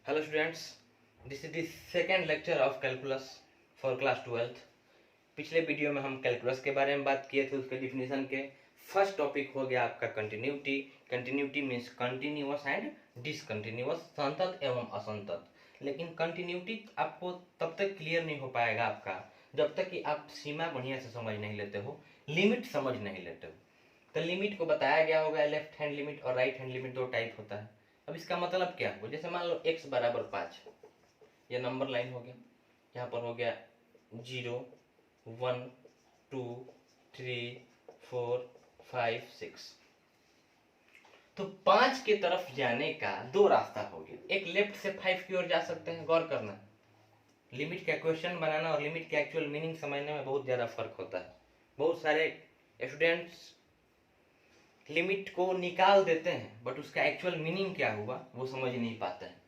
Hello students, this is the second lecture of calculus for class 12th। पिछले video में हम calculus के बारे में बात किए थे, उसके डिफिनीशन के। फर्स्ट टॉपिक हो गया आपका continuity. Continuity means continuous and discontinuous, संतत एवं असंतत। लेकिन कंटिन्यूटी आपको तब तक क्लियर नहीं हो पाएगा आपका जब तक कि आप सीमा बढ़िया से समझ नहीं लेते हो, लिमिट समझ नहीं लेते हो। तो लिमिट को बताया गया होगा, लेफ्ट हैंड लिमिट और राइट हैंड लिमिट दो टाइप होता है। अब इसका मतलब क्या हुआ, जैसे मान लो x बराबर 5, ये नंबर लाइन हो गया, यहाँ पर हो गया 0 1 2 3 4 5 6। तो 5 की तरफ जाने का दो रास्ता हो गया। एक लेफ्ट से 5 की ओर जा सकते हैं। गौर करना, लिमिट का क्वेश्चन बनाना और लिमिट के एक्चुअल मीनिंग समझने में बहुत ज्यादा फर्क होता है। बहुत सारे स्टूडेंट्स लिमिट को निकाल देते हैं बट उसका एक्चुअल मीनिंग क्या हुआ वो समझ नहीं पाते हैं।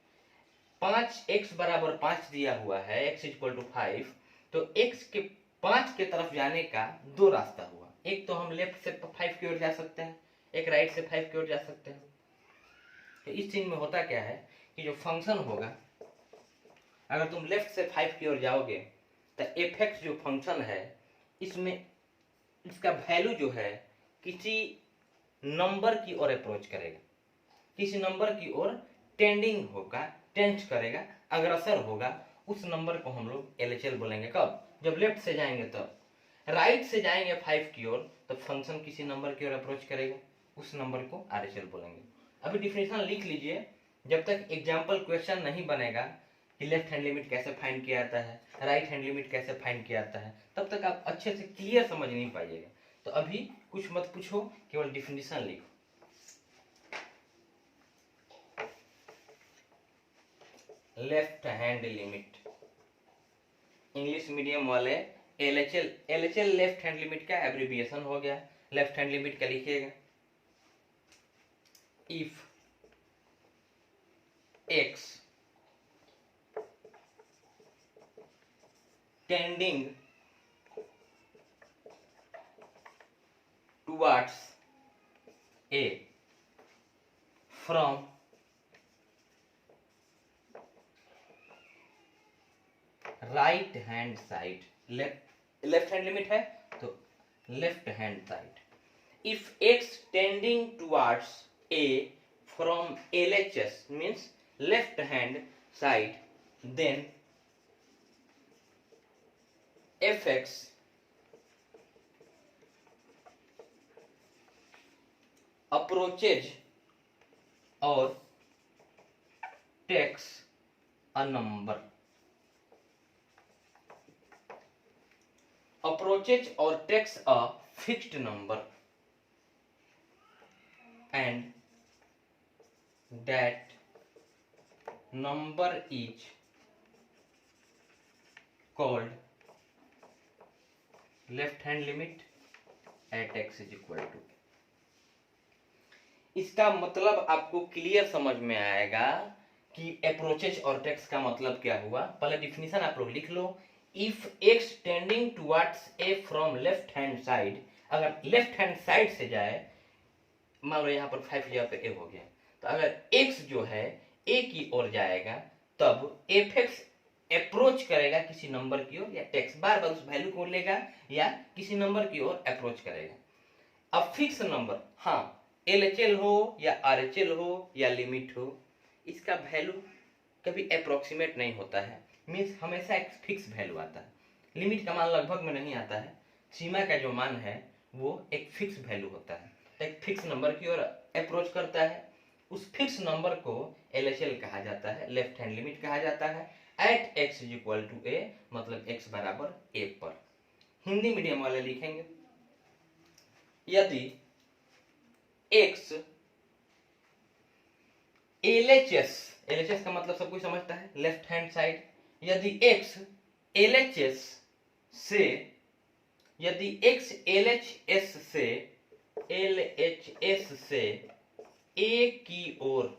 5x बराबर 5 दिया हुआ है, x इक्वल टू 5, तो x के 5 के तरफ जाने का दो रास्ता हुआ। एक तो हम लेफ्ट से 5 की ओर जा सकते हैं, एक राइट से 5 की ओर जा सकते हैं। तो इस चीज में होता क्या है कि जो फंक्शन होगा, अगर तुम लेफ्ट से 5 की ओर जाओगे तो f(x) जो फंक्शन है इसमें इसका वैल्यू जो है किसी नंबर की ओर अप्रोच करेगा, किसी नंबर की ओर टेंडिंग होगा, टेंड करेगा, अग्रसर होगा। उस नंबर को हम लोग एलएचएल बोलेंगे। कब? जब लेफ्ट से जाएंगे तब। राइट से जाएंगे 5 की ओर तो फंक्शन किसी नंबर की ओर अप्रोच करेगा, उस नंबर को आरएचएल बोलेंगे। अभी डिफिनेशन लिख लीजिए, जब तक एग्जाम्पल क्वेश्चन नहीं बनेगा कि लेफ्ट हैंड लिमिट कैसे फाइंड किया जाता है, राइट हैंड लिमिट कैसे फाइंड किया जाता है, तब तक आप अच्छे से क्लियर समझ नहीं पाइएगा। तो अभी कुछ मत पूछो, केवल डिफिनेशन लिखो। Left hand limit, English medium वाले LHL, LHL left hand limit का एब्रिविएशन हो गया। लेफ्ट हैंड लिमिट का लिखिएगा, if x tending towards a from right hand side, left hand limit है तो left hand side. If x tending towards a from LHS means left hand side, then fx approaches or takes a number, approaches or takes a fixed number, and that number is called left hand limit at x is equal to। इसका मतलब आपको clear समझ में आएगा कि approaches or takes का मतलब क्या हुआ। पहले डिफिनीशन आप लोग लिख लो, if x tending towards a from left hand side, अगर लेफ्ट हैंड साइड से जाए, मान लो यहाँ पर 5 जगह पे a हो गया, तो अगर x जो है a की ओर जाएगा तब fx अप्रोच करेगा किसी नंबर की ओर, या टेक्स बार बार उस वैल्यू को लेगा या किसी नंबर की ओर अप्रोच करेगा। अब फिक्स नंबर, हाँ एलएचएल हो या आरएचएल हो या लिमिट हो, इसका वैल्यू कभी अप्रोक्सीमेट नहीं होता है, मीन्स हमेशा एक फिक्स वैल्यू आता है। लिमिट का मान लगभग में नहीं आता है, सीमा का जो मान है वो एक फिक्स वैल्यू होता है, एक फिक्स नंबर की ओर अप्रोच करता है। उस फिक्स नंबर को एलएचएल कहा जाता है, लेफ्ट हैंड लिमिट कहा जाता है। At X is equal to A, मतलब एक्स बराबर ए पर। हिंदी मीडियम वाले लिखेंगे, यदि x LHS, LHS का मतलब सब कोई समझता है, लेफ्ट हैंड साइड। यदि x LHS से, यदि x LHS से a की ओर,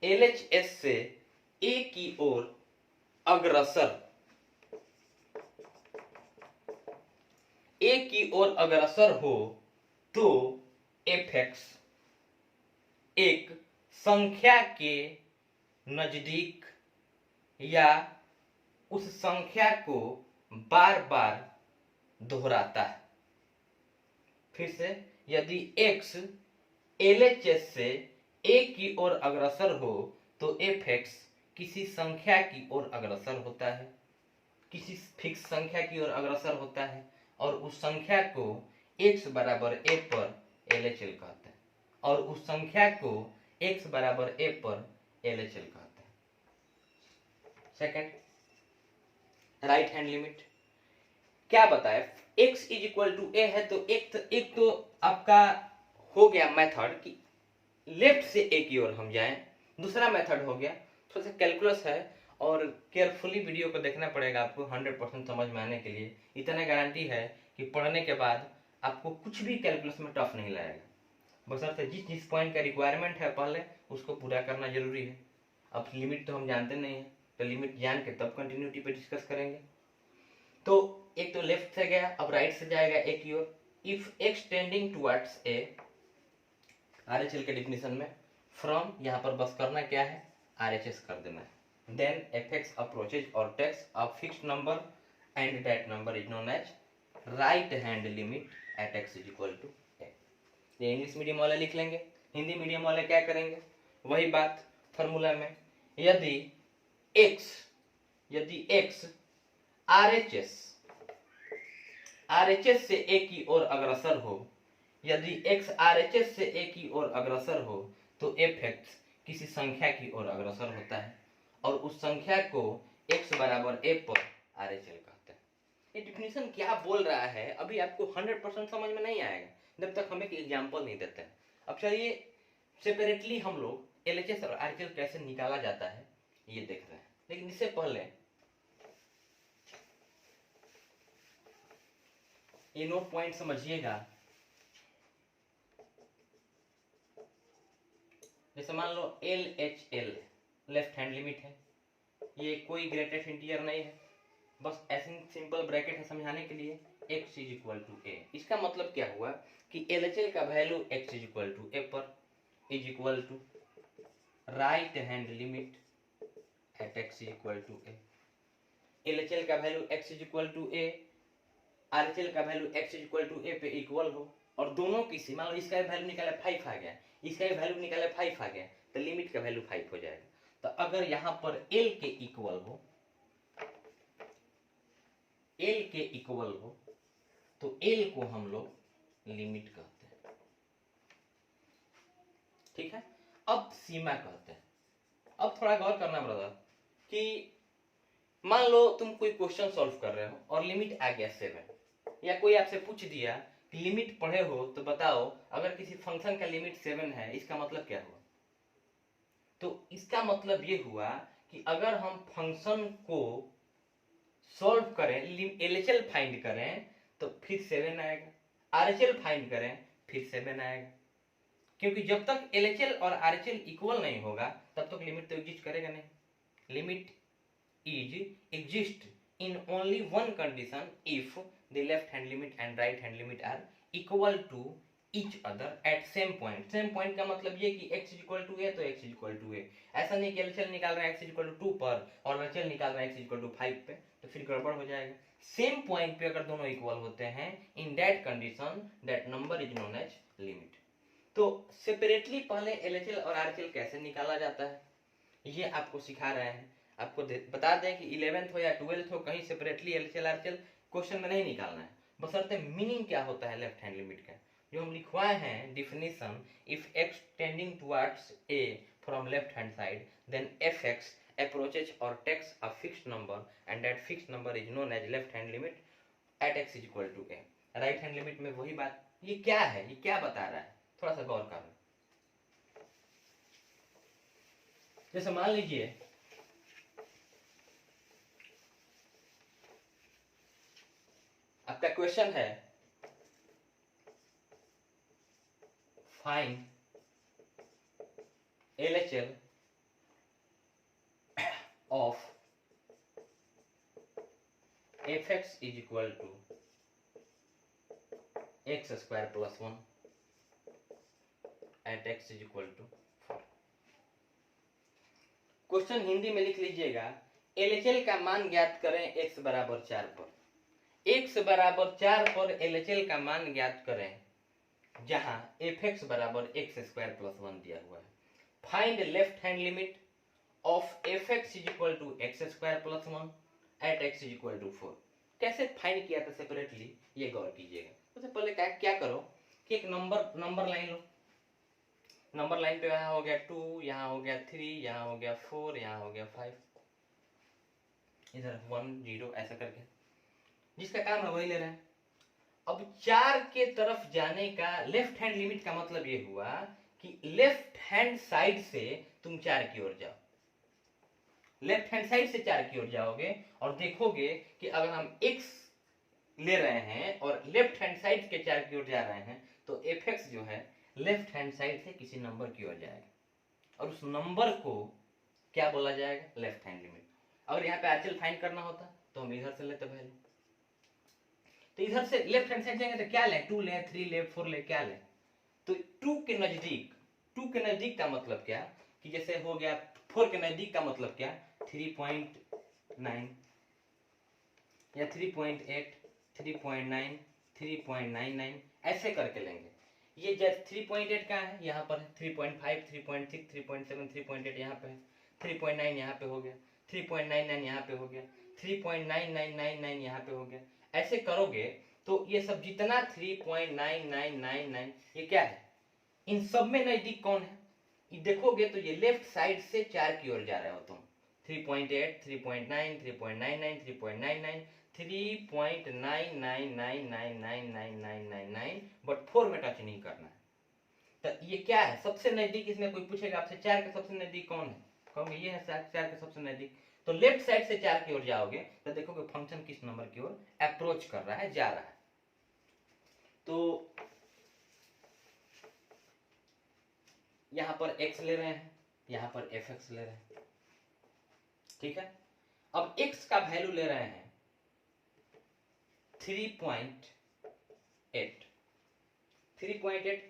LHS से a की ओर अग्रसर, a की ओर अग्रसर हो तो fx एक संख्या के नजदीक या उस संख्या को बार बार दोहराता है। फिर से, यदि x LHS से a की ओर अग्रसर हो तो fx किसी संख्या की ओर अग्रसर होता है, किसी फिक्स संख्या की ओर अग्रसर होता है, और उस संख्या को x बराबर a पर LHL कहते हैं, और उस संख्या को x बराबर a पर LHL कहते हैं। सेकंड, राइट हैंड लिमिट क्या बताए, x is equal to a है तो एक तो आपका हो गया मेथड कि लेफ्ट से a की ओर हम जाएं। दूसरा मेथड हो गया, थोड़ा सा कैलकुलस है और केयरफुली वीडियो को देखना पड़ेगा आपको 100% समझ में आने के लिए। इतना गारंटी है कि पढ़ने के बाद आपको कुछ भी कैलकुलस में टफ नहीं लगेगा, बशर्ते जिस जिस पॉइंट का रिक्वायरमेंट है पहले उसको पूरा करना जरूरी है। अब लिमिट तो हम जानते नहीं है, तो लिमिट जान के तब कंटिन्यूटी पे डिस्कस करेंगे। तो एक तो लेफ्ट से गया, अब राइट से जाएगा ए की ओर। If X tending towards A, RHL के डिफिनेशन में फ्रॉम यहाँ पर बस करना क्या है, RHS कर देना है। Then fx approaches or takes a fixed number and that number is known as right hand limit at x is equal to a। ये इंग्लिश मीडियम वाले लिख लेंगे, हिंदी मीडियम वाले क्या करेंगे, वही बात फॉर्मूला में, यदि x RHS से a की ओर अग्रसर हो, यदि x RHS से a की ओर अग्रसर हो तो fx किसी संख्या की ओर अग्रसर होता है, और उस संख्या को x बराबर a पर RHL कहते हैं। ये डिफिनेशन क्या बोल रहा है अभी आपको 100% समझ में नहीं आएगा जब तक हम एक एग्जाम्पल नहीं देते हैं। अब चलिए सेपरेटली हम लोग LHS और RHL कैसे निकाला जाता है ये देख रहे हैं, लेकिन इससे पहले ये नोट पॉइंट समझिएगा। जैसे मान लो LHL लेफ्ट हैंड लिमिट है, ये कोई ग्रेटेस्ट इंटीजर नहीं है, बस ऐसे सिंपल ब्रैकेट है समझाने के लिए, x is equal to a। इसका मतलब क्या हुआ कि LHL का value x is equal to a पर is equal to right hand limit at x is equal to a। LHL का value x is equal to a, RHL का value x is equal to a पे equal हो, और दोनों की सी मान लो इसका वैल्यू निकाला 5 आ गया, इसका वैल्यू निकाला 5 आ गया, तो लिमिट का वैल्यू 5 हो जाएगा। तो अगर यहाँ पर L के इक्वल हो, L के इक्वल हो तो L को हम लोग लिमिट कहते हैं, ठीक है। अब सीमा कहते हैं। अब थोड़ा गौर करना ब्रदर कि मान लो तुम कोई क्वेश्चन सॉल्व कर रहे हो और लिमिट आ गया 7, या कोई आपसे पूछ दिया कि लिमिट पढ़े हो तो बताओ अगर किसी फंक्शन का लिमिट 7 है इसका मतलब क्या हुआ। तो इसका मतलब ये हुआ कि अगर हम फंक्शन को सॉल्व करें, LHL फाइंड करें तो फिर 7 आएगा, RHL फाइंड करें फिर 7 आएगा, क्योंकि जब तक LHL और RHL इक्वल नहीं होगा तब तक लिमिट तो एग्जिस्ट करेगा नहीं। Limit is exist in only one condition if the left hand limit and right hand limit are equal to each other at same point। same point का मतलब ये कि x इक्वल टू a तो x equal to a। ऐसा नहीं कि LHL निकाल रहे हैं x इक्वल टू 2 पर और RHL निकाल रहे हैं x इक्वल टू 5 पे, तो फिर गड़बड़ हो जाएगा। सेम पॉइंट पे अगर दोनों इक्वल होते हैं, in that condition that number is known age limit. तो सेपरेटली पहले LHL और RHL कैसे निकाला जाता है ये आपको सिखा रहे हैं। आपको बता दें कि 11th हो या 12th हो, कहीं सेपरेटली LHL RHL क्वेश्चन में नहीं निकालना है, बशर्ते मीनिंग क्या होता है लेफ्ट हैंड लिमिट का जो हम लिखवाए हैं definition. If x tending towards a from left hand side then fx approaches or takes a fixed number and that fixed number is known as left hand limit at x is equal to a। Right hand limit में वही बात, ये क्या है, ये क्या बता रहा है, थोड़ा सा गौर करना। जैसे मान लीजिए आपका क्वेश्चन है find LHL of fx is equal to x square plus 1 at x is equal to 4। Question Hindi में लिख लीजिएगा, LHL का मान ज्ञात करें x बराबर 4 पर। x बराबर 4 पर LHL का मान ज्ञात करें, जहां fx बराबर x स्क्वायर प्लस 1 दिया हुआ है। Find left hand limit of fx is equal to x square plus 1 at x is equal to 4। कैसे फाइंड किया था सेपरेटली, ये गौर कीजिएगा। सबसे पहले क्या करो कि एक नंबर लाइन लो। नंबर लाइन पे यहाँ हो गया 2, यहाँ हो गया 3, यहाँ हो गया 4, यहाँ हो गया 5, इधर 1 0 ऐसा करके जिसका काम है वही ले रहे हैं। अब 4 के तरफ जाने का लेफ्ट हैंड लिमिट का मतलब ये हुआ कि लेफ्ट हैंड साइड से तुम 4 की ओर जाओ। लेफ्ट हैंड साइड से 4 की ओर जाओगे और देखोगे कि अगर हम x ले रहे हैं और लेफ्ट हैंड साइड के 4 की ओर जा रहे हैं तो fx जो है लेफ्ट हैंड साइड से किसी नंबर की ओर जाएगा और उस नंबर को क्या बोला जाएगा, लेफ्ट हैंड लिमिट। अगर यहाँ पे आंचल फाइंड करना होता तो हम इधर से लेते पहले, तो इधर से लेफ्ट हैंड साइड जाएंगे तो क्या ले, 2 ले, 3 ले, 4 ले, क्या ले, तो 2 के नजदीक का मतलब क्या कि जैसे हो गया 4 के नजदीक का मतलब क्या, 3.9 या 3.8, 3.9, 3.99 ऐसे करके लेंगे। ये जैसे 3.8 का है, यहाँ पर 3.5, 3.6, 3.7, 3.8 यहाँ पे है, 3.9 यहाँ पे हो गया, 3.99 यहाँ पे हो गया, 3.9999 यहाँ पे हो गया। ऐसे करोगे तो ये सब जितना 3.9999 ये क्या है, इन सब में नजदीक कौन है, ये देखोगे तो ये लेफ्ट साइड से 4 की ओर जा रहे हो तुम। 3.8, 3.9, 3.99, 3.99, 3.9999999999 बट 4 में टच नहीं करना है। तो ये क्या है, सबसे नजदीक, इसमें कोई पूछेगा आपसे 4 के सबसे नजदीक कौन है, कहोगे ये है 4 के सबसे नजदीक। तो लेफ्ट साइड से 4 की ओर जाओगे तो देखोगे फंक्शन किस नंबर की ओर अप्रोच कर रहा है, जा रहा है। तो यहां पर x ले रहे हैं, यहां पर fx ले रहे हैं, ठीक है। अब x का वैल्यू ले रहे हैं 3.8।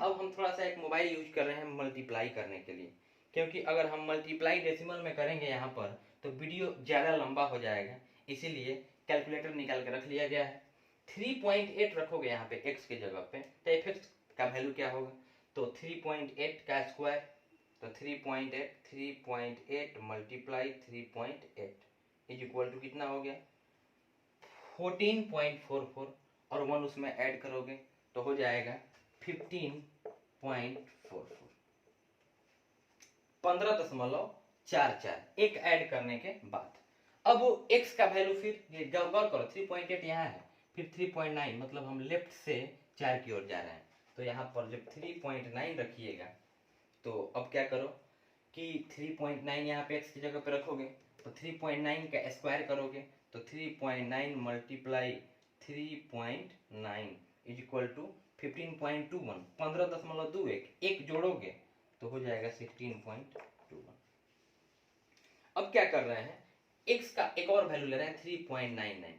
अब हम थोड़ा सा एक मोबाइल यूज कर रहे हैं मल्टीप्लाई करने के लिए, क्योंकि अगर हम मल्टीप्लाई डेसिमल में करेंगे यहाँ पर तो वीडियो ज़्यादा लंबा हो जाएगा, इसीलिए कैलकुलेटर निकाल के रख लिया गया है। 3.8 रखोगे यहाँ पे x के जगह पे तो fx का वैल्यू क्या होगा, तो 3.8 का स्क्वायर, तो 3.8 मल्टीप्लाई 3.8 इज इक्वल टू कितना हो गया, 14.44 और 1 उसमें ऐड करोगे तो हो जाएगा 15.44, 15.44 एक ऐड करने के बाद। अब x का वैल्यू फिर गौर करो, 3.8 यहाँ है, फिर 3.9 मतलब हम लेफ्ट से 4 की ओर जा रहे हैं, तो यहाँ पर जब 3.9 रखिएगा तो अब क्या करो कि 3.9 यहाँ पे x की जगह पे रखोगे तो 3.9 का स्क्वायर करोगे तो 3.9 मल्टीप्लाई 3.9 इज इक्वल टू 15.21, 15.21 एक जोड़ोगे तो हो जाएगा 16.21। अब क्या कर रहे हैं, x का एक और वैल्यू ले रहे हैं 3.99।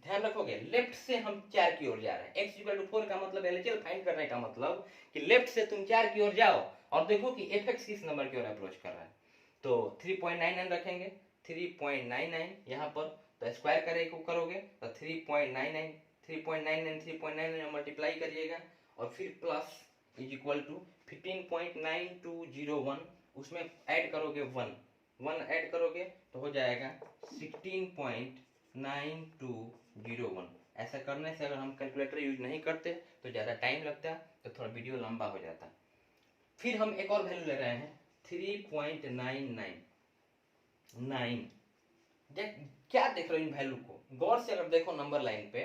ध्यान रखोगे लेफ्ट से हम 4 की ओर जा रहे हैं, x इक्वल टू 4 का मतलब LHL फाइंड करने का मतलब कि लेफ्ट से तुम 4 की ओर जाओ और देखो कि fx किस नंबर की ओर अप्रोच कर रहा है। तो 3.99 रखेंगे, 3.99 यहाँ पर तो स्क्वायर करोगे तो 3.99 मल्टीप्लाई करिएगा और फिर प्लस इज इक्वल टू 15.9201 उसमें ऐड करोगे 1 ऐड करोगे तो हो जाएगा 16.9201। ऐसा करने से अगर हम कैलकुलेटर यूज नहीं करते तो ज़्यादा टाइम लगता है, तो थोड़ा वीडियो लंबा हो जाता है। फिर हम एक और वैल्यू ले रहे हैं 3.999। क्या देख रहे हो इन वैल्यू को, गौर से अगर देखो नंबर लाइन पे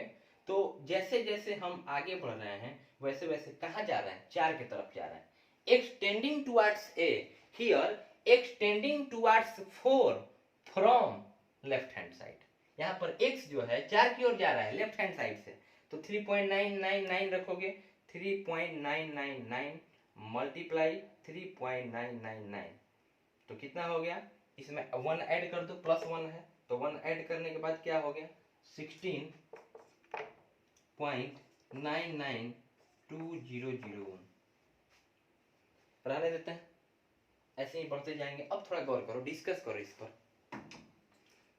तो जैसे जैसे हम आगे बढ़ रहे हैं वैसे वैसे कहाँ जा रहे हैं, 4 की तरफ जा रहे हैं। Extending towards a, here extending towards 4 from left hand side. यहाँ पर x जो है 4 की ओर जा रहा है लेफ्ट हैंड साइड से, तो 3.999 रखोगे, 3.999 मल्टीप्लाई 3.999 तो कितना हो गया, इसमें 1 ऐड कर दो, प्लस 1 है तो 1 ऐड करने के बाद क्या हो गया 16.992001। रहने देते हैं, ऐसे ही बढ़ते जाएंगे। अब थोड़ा गौर करो, डिस्कस करो इस पर।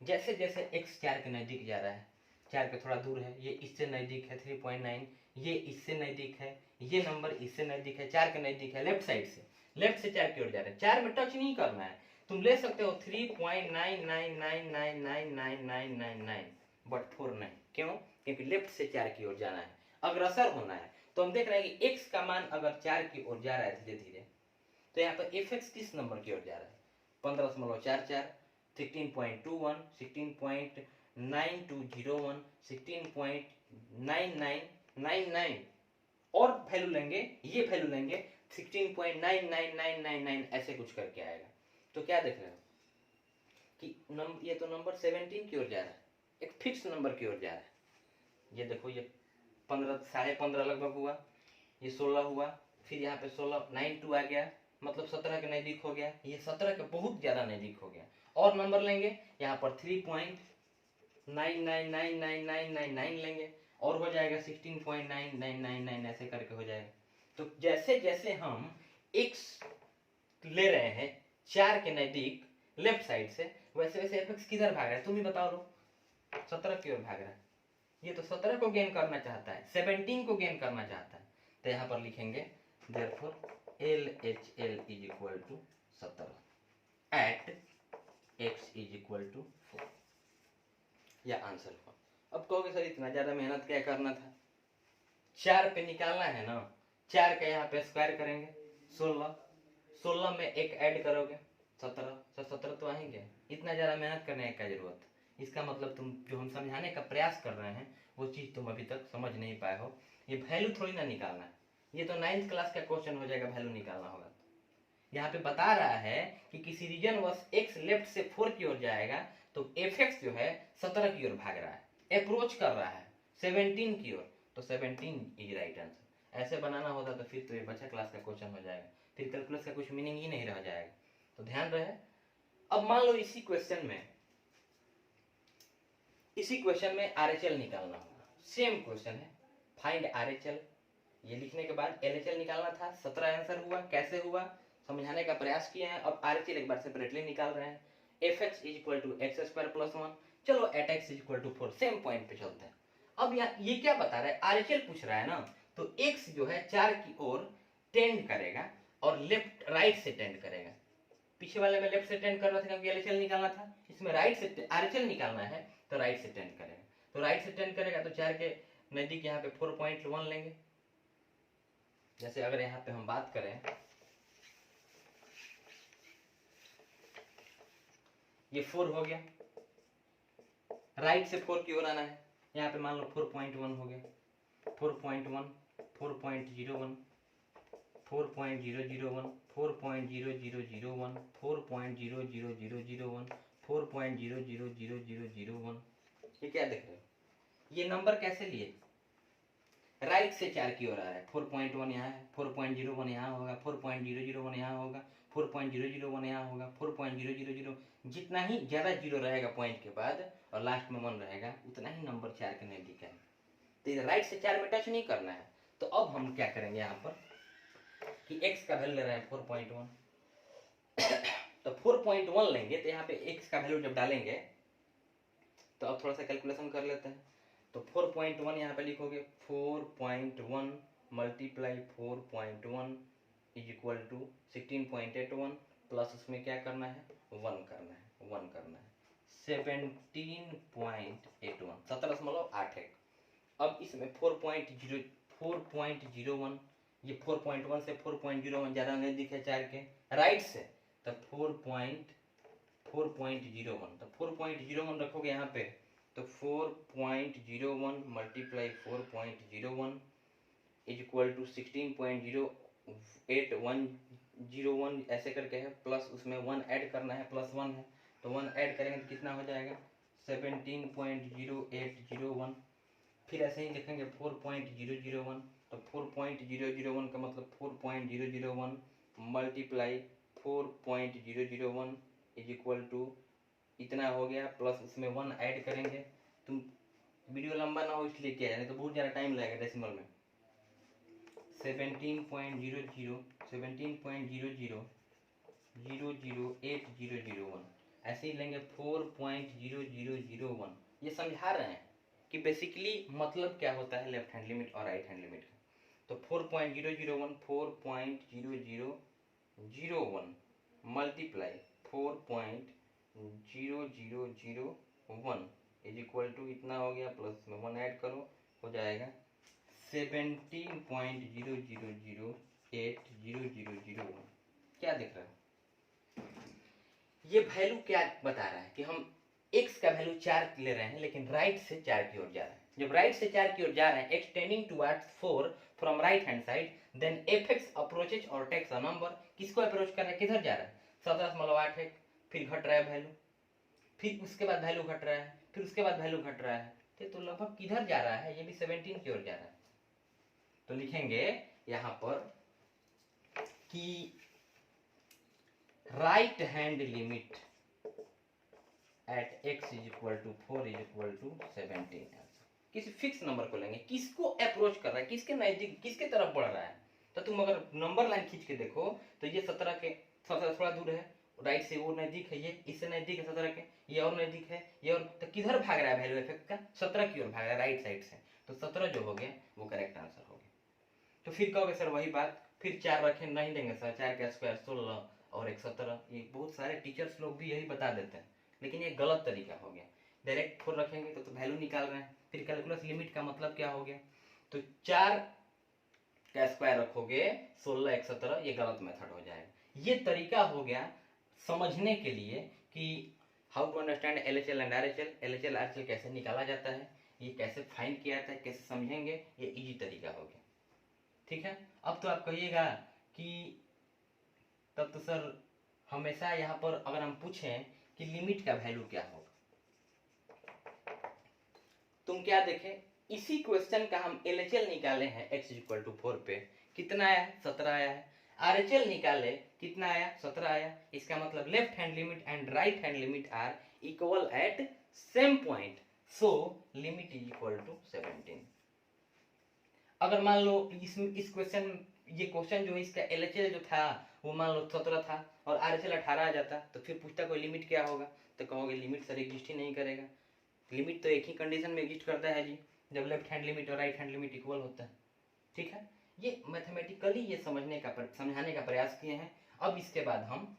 जैसे जैसे x 4 के नज़दीक जा रहा है, 4 के थोड़ा दूर है, ये इससे नज़दीक है 3.9, ये इससे नज़दीक है, ये नंबर इससे नज़दीक है, 4 के नज़दीक है, लेफ्ट साइड से, लेफ्ट से 4 की ओर जा रहा है। 4 में टच नहीं करना है, तुम ले सकते हो 3.999999999, बट 4 नहीं। क्यों? क्योंकि लेफ्ट से 4 की ओर जाना है, अग्रसर होना है। तो हम देख रहे हैं कि x का मान अगर 4 की ओर जा रहा है धीरे धीरे, तो यहाँ पर fx किस नंबर की ओर जा रहा है? 15.44, 16.21, 16.9201, 16.9999 और वैल्यू लेंगे, ये वैल्यू लेंगे 16.99999, ऐसे कुछ करके आएगा। तो क्या देख रहे हो कि ये तो नंबर 17 की ओर जा रहा है, एक फिक्स नंबर की ओर जा रहा है। ये देखो, ये 15, 15.5 लगभग हुआ, ये 16 हुआ, फिर यहाँ पे 16, 92 आ गया, मतलब 17 के नज़दीक हो गया, ये 17 के बहुत ज़्यादा नज़दीक हो गया। और नंबर लेंगे यहाँ पर 3.9999999 लेंगे, और हो जाएगा 16.9999, ऐसे करके हो जाएगा। तो जैसे जैसे हम x ले रहे हैं 4 के नज़दीक लेफ्ट साइड से, वैसे वैसे fx किधर भाग रहा है? तुम ही बताओ लो। 17 की ओर भाग रहा है। ये तो 17 को गेन करना चाहता है, 17 को गेन करना चाहता है। तो यहाँ पर लिखेंगे therefore LHL is equal to 17 at x is equal to 4। या आंसर हो। अब कहोगे सर इतना ज्यादा मेहनत क्या करना था? 4 पे निकालना है ना, 4 का यहाँ पे स्क्वायर करेंगे 16, 16 में एक ऐड करोगे 17, तो 17 तो आएंगे। इतना ज्यादा मेहनत करने की क्या जरूरत? इसका मतलब तुम जो हम समझाने का प्रयास कर रहे हैं वो चीज तुम अभी तक समझ नहीं पाए हो। ये वैल्यू थोड़ी ना निकालना है, ये तो 9th क्लास का क्वेश्चन हो जाएगा, वैल्यू निकालना होगा। यहाँ पे बता रहा है कि किसी रीजन वश x लेफ्ट से 4 की ओर जाएगा, तो fx जो है 17 की ओर भाग रहा है, अप्रोच कर रहा है 17 की ओर, तो 17 इज राइट आंसर। ऐसे बनाना होता तो फिर तो ये बच्चा क्लास का क्वेश्चन हो जाएगा, फिर कैलकुलस का कुछ मीनिंग ही नहीं रह जाएगा। तो ध्यान रहे। अब मान लो इसी क्वेश्चन में RHL निकालना होगा, सेम क्वेश्चन है, फाइंड RHL। ये लिखने के बाद LHL निकालना था, 17 आंसर हुआ। कैसे हुआ समझाने का प्रयास किए हैं। अब RHL एक बार सेपरेटली निकाल रहे हैं। fx is equal to x square plus 1, चलो at x is equal to 4, same point पे चलते हैं। अब यहाँ ये क्या बता रहा है? RHL पूछ रहा है ना, तो x जो है 4 की ओर टेंड करेगा और लेफ्ट राइट से टेंड करेगा। पीछे वाले में लेफ्ट से टेंड कर रहा था क्योंकि LHL निकालना था, इसमें राइट से RHL निकालना है तो राइट से टेंड करेगा। तो राइट से टेंड करेगा तो 4 के नजदीक यहाँ पे 4.1 लेंगे। जैसे अगर यहाँ पे हम बात करें, ये 4 हो गया, राइट से 4 की ओर आना है, यहाँ पे मान लो 4.1 हो गया, 4.1, 4.01, 4.001, 4.0001, 4.00001, 4.00001। ये क्या देख रहे हो? ये नंबर कैसे लिए? राइट से 4 की ओर आ रहा है, 4.1 यहाँ है, 4.01 यहाँ होगा, 4.001 यहाँ होगा, 4.001 यहाँ होगा, 4.000, जितना ही ज्यादा जीरो रहेगा पॉइंट के बाद और लास्ट में 1 रहेगा, उतना ही नंबर 4 के नजदीक है। तो इधर राइट से 4 में टच नहीं करना है। तो अब हम क्या करेंगे यहाँ पर कि x का वैल्यू ले रहे हैं 4.1, तो 4.1 लेंगे, तो यहाँ पे x का वैल्यू जब डालेंगे तो अब थोड़ा सा कैलकुलेशन कर लेते हैं। तो 4.1 यहाँ पे लिखोगे, 4.1 multiply 4.1 is equal to 16.81, plus उसमें क्या करना है? 1 करना है, 1 करना है, 17.81, 17.81। अब इसमें 4.01, ये 4.1 से 4.01 ज़्यादा नज़दीक है 4 के, राइट से, तब 4.01, तो 4.01 रखोगे यहाँ पे, तो 4.01 मल्टीप्लाई 4.01 इज इक्वल टू 16.08101, ऐसे करके है, प्लस उसमें 1 ऐड करना है, प्लस 1 है, तो 1 ऐड करेंगे तो कितना हो जाएगा? 17.0801। फिर ऐसे ही लिखेंगे 4.001, तो 4.001 का मतलब 4.001 मल्टीप्लाई 4.001 इज इक्वल टू इतना हो गया, प्लस उसमें 1 ऐड करेंगे। तुम वीडियो लंबा ना हो इसलिए किया है, तो बहुत ज़्यादा टाइम लगेगा डेसिमल में। 17.00 4.00801, ऐसे ही लेंगे 4.0001। ये समझा रहे हैं कि बेसिकली मतलब क्या होता है लेफ्ट हैंड लिमिट और राइट हैंड लिमिट का। तो 4.001 मल्टीप्लाई 4.0001 इज इक्वल टू इतना हो गया, प्लस में 1 ऐड करो, हो जाएगा 17.00080001। क्या दिख रहा है? ये वैल्यू क्या बता रहा है कि हम x का वैल्यू 4 ले रहे हैं, लेकिन राइट से 4 की ओर जा रहे हैं। जब राइट से 4 की ओर जा रहे हैं, extending towards 4 from right hand side, then fx approaches or takes a number. किसको अप्रोच कर रहा है, किधर जा रहा है? 17.8, फिर घट रहा है वैल्यू, फिर उसके बाद वैल्यू घट रहा है, फिर उसके बाद वैल्यू घट रहा है। तो लगभग किधर जा रहा है? ये भी 17 की ओर जा रहा है। तो लिखेंगे यहाँ पर कि right hand limit at x is equal to 4 is equal to 17। किसी फिक्स नंबर को लेंगे, किसको अप्रोच कर रहा है, किसके नजदीक, किसके तरफ बढ़ रहा है। तो तुम अगर नंबर लाइन खींच के देखो तो ये 17 थोड़ा दूर है, राइट से वो नजदीक है, ये इससे नजदीक है 17 के, ये और नजदीक है, ये और, तो किधर भाग रहा है वैल्यू इफेक्ट का? 17 की ओर भाग रहा है राइट साइड से। तो 17 जो हो गया वो करेक्ट आंसर हो गया। तो फिर कहोगे सर वही बात, फिर 4 रखें, नहीं देंगे सर, 4 का स्क्वायर 16 और 1 17। ये बहुत सारे टीचर्स लोग भी यही बता देते हैं, लेकिन ये गलत तरीका हो गया। डायरेक्ट 4 रखेंगे तो वैल्यू निकाल रहे हैं। फिर कैलकुलस लिमिट का मतलब क्या हो गया? तो 4 का स्क्वायर रखोगे 16 1 17, ये गलत मेथड हो जाएगा। ये तरीका हो गया समझने के लिए कि how to understand LHL and RHL, LHL RHL कैसे निकाला जाता है, ये कैसे फाइंड किया जाता है, कैसे समझेंगे, ये इजी तरीका हो गया। ठीक है। अब तो आप कहिएगा कि तब तो सर हमेशा यहाँ पर अगर हम पूछें कि लिमिट का वैल्यू क्या होगा, तुम क्या देखें, इसी क्वेश्चन का हम LHL निकाले हैं x इक्वल टू 4 पे, कितना आया है? 17 आया है। RHL निकाले, कितना आया? 17 आया। इसका मतलब left hand limit and right hand limit are equal at same point, so limit is equal to 17। अगर मान लो इस क्वेश्चन, ये क्वेश्चन जो है इसका LHL जो था वो मान लो 17 था और RHL 18 आ जाता, तो फिर पूछता कोई लिमिट क्या होगा, तो कहोगे लिमिट सर एग्जिस्ट ही नहीं करेगा। लिमिट तो एक ही कंडीशन में एग्जिस्ट करता है जी, जब लेफ्ट हैंड लिमिट और राइट हैंड लिमिट इक्वल होता है। ठीक है। ये मैथमेटिकली ये समझने का समझाने का प्रयास किए हैं। अब इसके बाद हम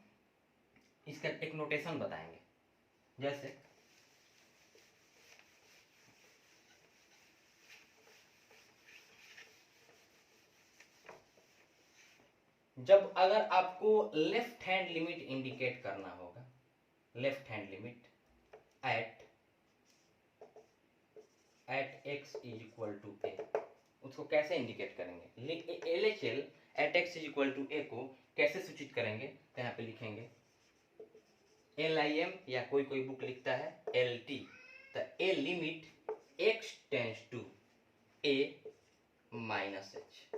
इसका एक नोटेशन बताएंगे। जैसे जब अगर आपको लेफ्ट हैंड लिमिट इंडिकेट करना होगा, left hand limit at x is equal to a, उसको कैसे इंडिकेट करेंगे? LHL at x is equal to a को कैसे सूचित करेंगे? तो यहाँ पे लिखेंगे LIM, या कोई कोई बुक लिखता है LT। तो a limit x tends to a minus h।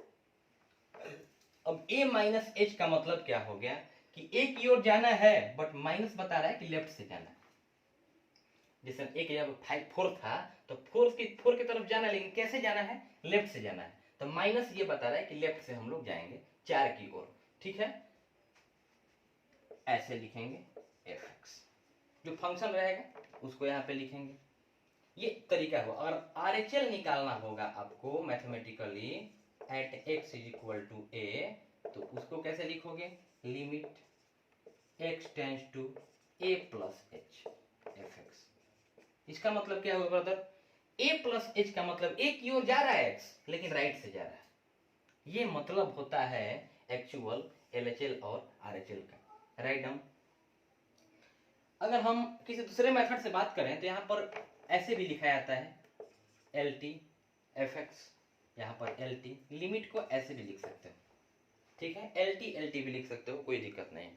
अब a माइनस h का मतलब क्या हो गया कि a की ओर जाना है, बट माइनस बता रहा है कि लेफ्ट से जाना है। जैसे एक जब 4 था तो 4 की तरफ जाना है, लेकिन कैसे जाना है? लेफ्ट से जाना है। तो माइनस ये बता रहा है कि लेफ्ट से हम लोग जाएंगे 4 की ओर। ठीक है, ऐसे लिखेंगे fx, जो फंक्शन रहेगा उसको यहाँ पे लिखेंगे। ये तरीका हो। अगर RHL निकालना होगा आपको mathematically at x is equal to a, तो उसको कैसे लिखोगे? Limit x tends to a plus h fx। इसका मतलब क्या होगा ब्रदर? a प्लस h का मतलब a की ओर जा रहा है x, लेकिन राइट से जा रहा है। ये मतलब होता है एक्चुअल LHL और RHL का। Write down. अगर हम किसी दूसरे मेथड से बात करें तो यहाँ पर ऐसे भी लिखा जाता है LT fx, यहाँ पर LT लिमिट को ऐसे भी लिख सकते हो। ठीक है, LT भी लिख सकते हो, कोई दिक्कत नहीं।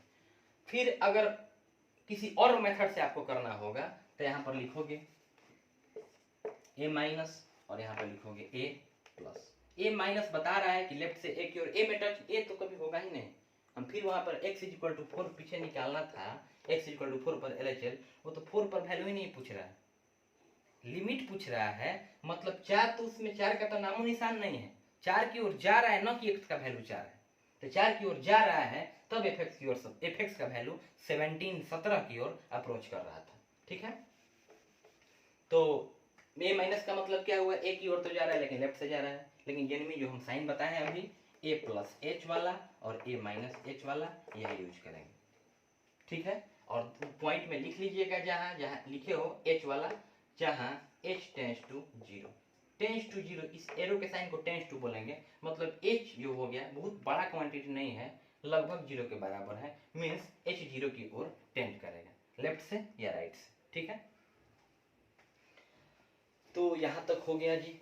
फिर अगर किसी और मेथड से आपको करना होगा तो यहाँ पर लिखोगे a माइनस और यहाँ पर लिखोगे a प्लस। a माइनस बता रहा है कि लेफ्ट से a की ओर, a में टच a तो कभी होगा ही नहीं। हम फिर वहां पर x इज इक्वल टू 4 पीछे निकालना था, x इज इक्वल टू 4 पर LHL, वो तो 4 पर वैल्यू ही नहीं पूछ रहा है, लिमिट पूछ रहा है। मतलब 4 तो उसमें 4 का तो नामो निशान नहीं है, 4 की ओर जा रहा है, ना कि x का वैल्यू 4 है। तो 4 की ओर जा रहा है, तब एफ एक्स का वैल्यू 17 की ओर अप्रोच कर रहा था। ठीक है, तो ए माइनस का मतलब क्या हुआ, ए की ओर तो जा रहा है लेकिन लेफ्ट से जा रहा है, लेकिन जिनमें जो हम साइन बताए हैं अभी, ए प्लस एच वाला और ए माइनस एच वाला, यह यूज करेंगे। ठीक है, और पॉइंट में लिख लीजिएगा जहां जहां लिखे हो एच वाला, जहां H tends to zero, tends to zero, इस एरो के साइन को टेंस टू बोलेंगे, मतलब एच जो हो गया बहुत बड़ा क्वांटिटी नहीं है, लगभग जीरो के बराबर है, मीन्स एच जीरो की ओर टेंड करेगा, लेफ्ट से या राइट से। ठीक है, तो यहां तक हो गया जी।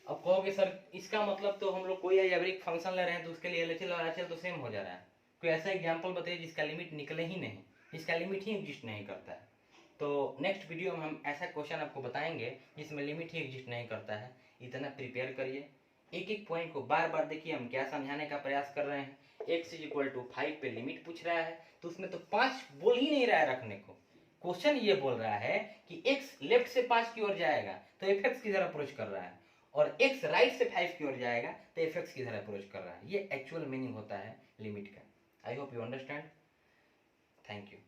अब कहोगे सर इसका मतलब तो हम लोग कोई अलजेब्रिक फंक्शन ले रहे हैं तो उसके लिए एलएचएल और आरएचएल तो सेम हो जा रहा है, कोई ऐसा एग्जांपल बताइए जिसका लिमिट निकले ही नहीं, जिसका लिमिट ही एग्जिस्ट नहीं करता है। तो नेक्स्ट वीडियो में हम ऐसा क्वेश्चन आपको बताएंगे जिसमें लिमिट ही एग्जिस्ट नहीं करता है। इतना प्रिपेयर करिए, एक एक पॉइंट को बार बार देखिए, हम क्या समझाने का प्रयास कर रहे हैं। x = 5 पे लिमिट पूछ रहा है तो उसमें तो 5 बोल ही नहीं रहा है रखने को, क्वेश्चन ये बोल रहा है कि x लेफ्ट से 5 की ओर जाएगा तो एफ एक्स किधर अप्रोच कर रहा है, और x राइट से 5 की ओर जाएगा तो एफ एक्स किधर अप्रोच कर रहा है। ये एक्चुअल मीनिंग होता है लिमिट का। I hope you understand. Thank you.